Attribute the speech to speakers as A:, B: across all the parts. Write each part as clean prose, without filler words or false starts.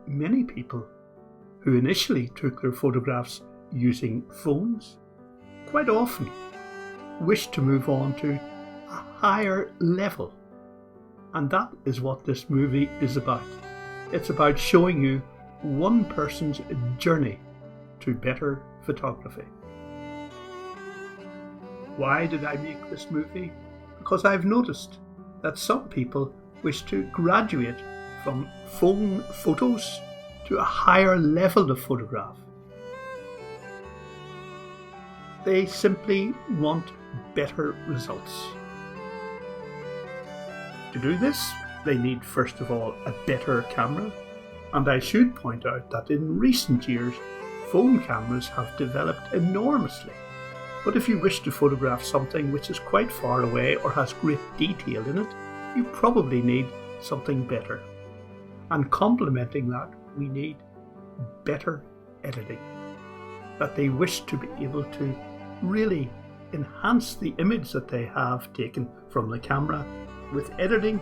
A: many people who initially took their photographs using phones quite often wish to move on to a higher level. And that is what this movie is about. It's about showing you one person's journey to better photography. Why did I make this movie? Because I've noticed that some people wish to graduate from phone photos to a higher level of photograph. They simply want better results. To do this, they need first of all a better camera, and I should point out that in recent years phone cameras have developed enormously. But if you wish to photograph something which is quite far away or has great detail in it, you probably need something better. And complementing that, we need better editing. That they wish to be able to really enhance the image that they have taken from the camera with editing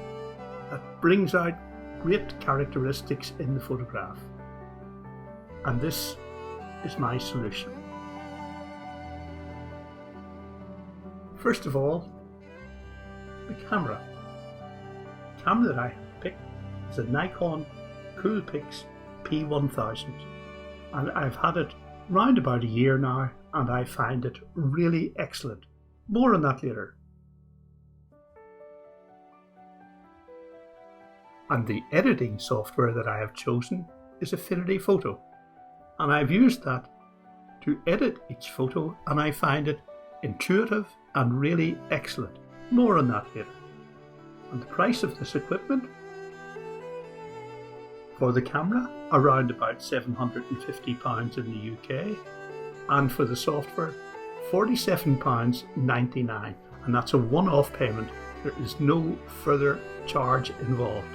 A: that brings out great characteristics in the photograph. And this is my solution. First of all, the camera. The camera that I have picked is a Nikon Coolpix P1000, and I've had it round about a year now, and I find it really excellent. More on that later. And the editing software that I have chosen is Affinity Photo, and I've used that to edit each photo, and I find it intuitive and really excellent. More on that later. And the price of this equipment for the camera, around about £750 in the UK, and for the software £47.99, and that's a one-off payment. There is no further charge involved.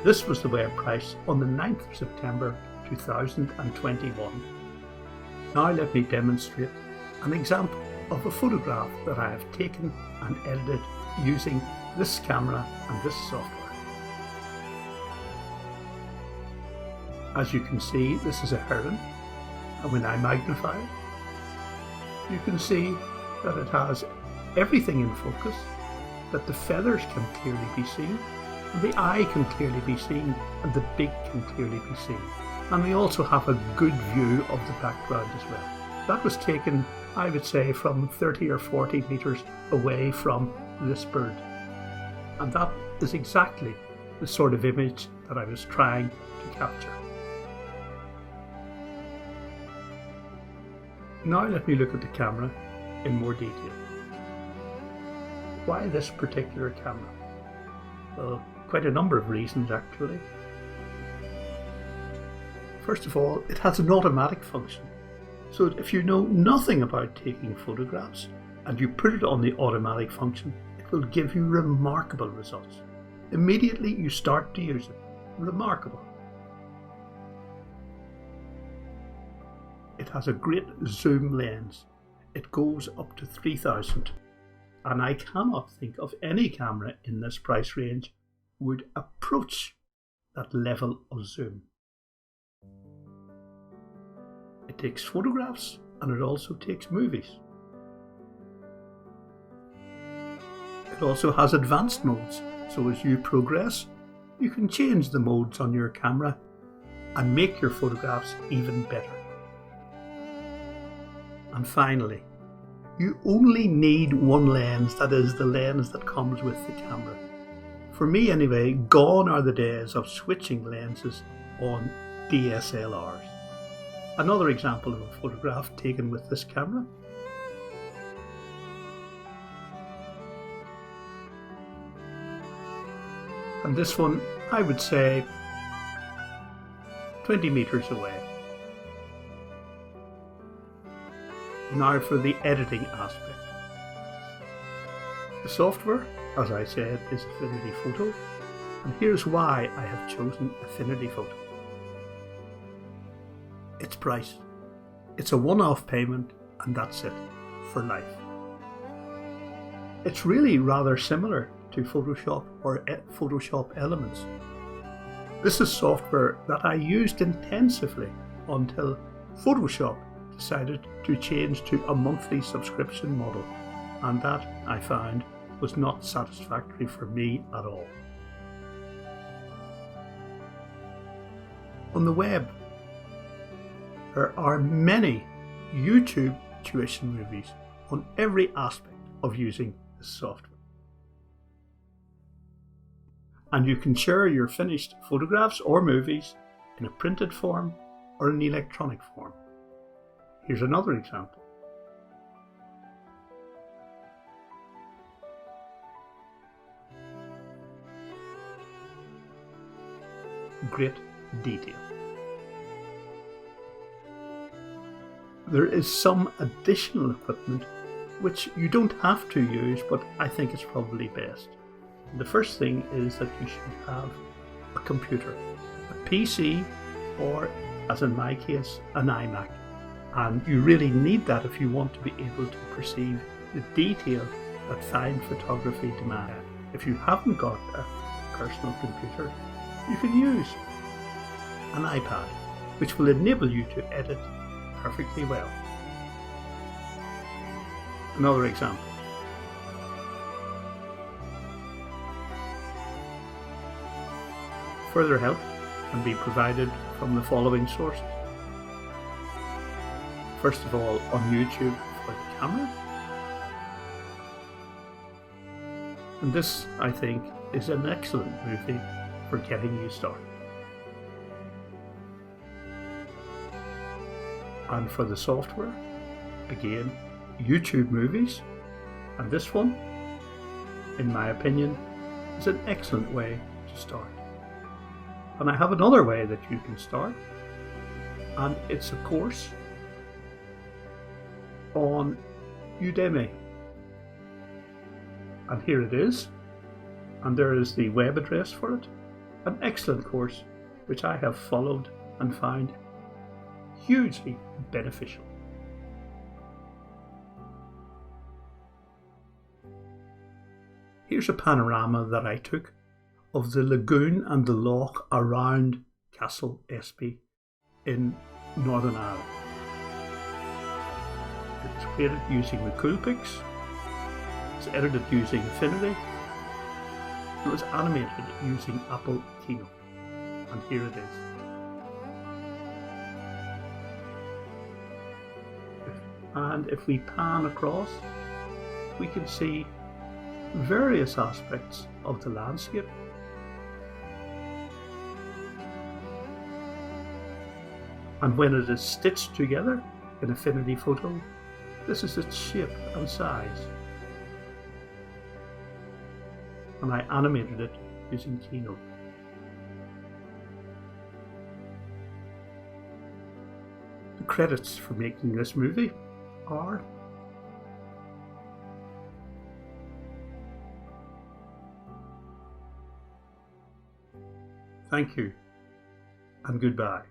A: This was the web price on the 9th of September 2021. Now let me demonstrate an example of a photograph that I have taken and edited using this camera and this software. As you can see, this is a heron, and when I magnify it, you can see that it has everything in focus, that the feathers can clearly be seen, and the eye can clearly be seen, and the beak can clearly be seen. And we also have a good view of the background as well. That was taken, I would say, from 30 or 40 meters away from this bird. And that is exactly the sort of image that I was trying to capture. Now let me look at the camera in more detail. Why this particular camera? Well, quite a number of reasons actually. First of all, it has an automatic function. So if you know nothing about taking photographs and you put it on the automatic function, it will give you remarkable results. Immediately you start to use it. Remarkable. It has a great zoom lens. It goes up to 3000, and I cannot think of any camera in this price range would approach that level of zoom. It takes photographs and it also takes movies. It also has advanced modes, so as you progress, you can change the modes on your camera and make your photographs even better. And finally, you only need one lens, that is the lens that comes with the camera. For me anyway, gone are the days of switching lenses on DSLRs. Another example of a photograph taken with this camera. And this one, I would say, 20 meters away. Now for the editing aspect. The software, as I said, is Affinity Photo, and here's why I have chosen Affinity Photo. Its price. It's a one-off payment, and that's it, for life. It's really rather similar to Photoshop or Photoshop Elements. This is software that I used intensively until Photoshop decided to change to a monthly subscription model, and that, I found, was not satisfactory for me at all. On the web, there are many YouTube tuition movies on every aspect of using this software. And you can share your finished photographs or movies in a printed form or an electronic form. Here's another example. Great detail. There is some additional equipment which you don't have to use, but I think it's probably best. The first thing is that you should have a computer, a PC, or, as in my case, an iMac. And you really need that if you want to be able to perceive the detail that fine photography demands. If you haven't got a personal computer, you can use an iPad, which will enable you to edit perfectly well. Another example. Further help can be provided from the following sources. First of all, on YouTube for the camera. And this, I think, is an excellent movie for getting you started. And for the software, again, YouTube movies. And this one, in my opinion, is an excellent way to start. And I have another way that you can start, and it's a course on Udemy. And here it is, and there is the web address for it. An excellent course which I have followed and found hugely beneficial. Here's a panorama that I took of the lagoon and the loch around Castle Espy in Northern Ireland. It's created using the Coolpix, it's edited using Affinity, it was animated using Apple Keynote, and here it is. And if we pan across, we can see various aspects of the landscape. And when it is stitched together in Affinity Photo, this is its shape and size. And I animated it using Keynote. The credits for making this movie are thank you and goodbye.